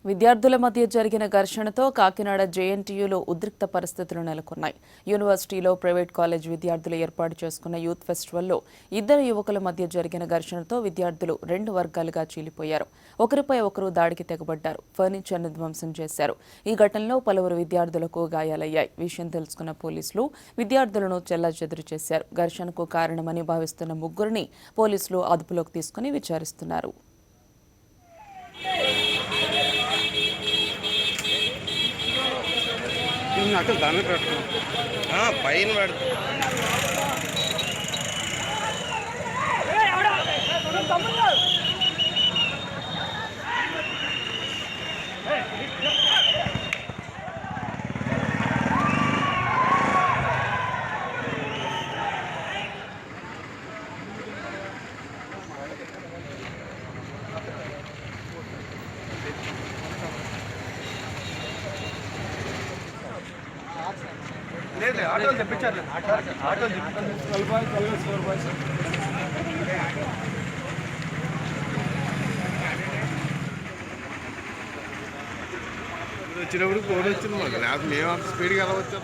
విద్యార్థుల మధ్య జరిగిన ఘర్షణతో కాకినాడ జేఎన్టీయూలో ఉద్రిక్త పరిస్థితులు నెలకొన్నాయి. యూనివర్సిటీలో ప్రైవేట్ కాలేజ్ విద్యార్థులు ఏర్పాటు చేసుకున్న యూత్ ఫెస్టివల్లో ఇద్దరు యువకుల మధ్య జరిగిన ఘర్షణతో విద్యార్థులు రెండు వర్గాలుగా చీలిపోయారు. ఒకరిపై ఒకరు దాడికి తెగబడ్డారు. ఫర్నిచర్ను ధ్వంసం చేశారు. ఈ ఘటనలో పలువురు విద్యార్థులకు గాయాలయ్యాయి. విషయం తెలుసుకున్న పోలీసులు విద్యార్థులను చెల్లాచెదురు చేశారు. ఘర్షణకు కారణమని భావిస్తున్న ముగ్గురిని పోలీసులు అదుపులోకి తీసుకుని విచారిస్తున్నారు. దాన్ని పెడతాం పైన పెడతాం. లేదు ఆటోలు తెప్పించారు. ఆటోలు వచ్చినప్పుడు ఫోన్ వచ్చింది మాకు. లేకపోతే మేము అంత స్పీడ్గా ఎలా వచ్చాం.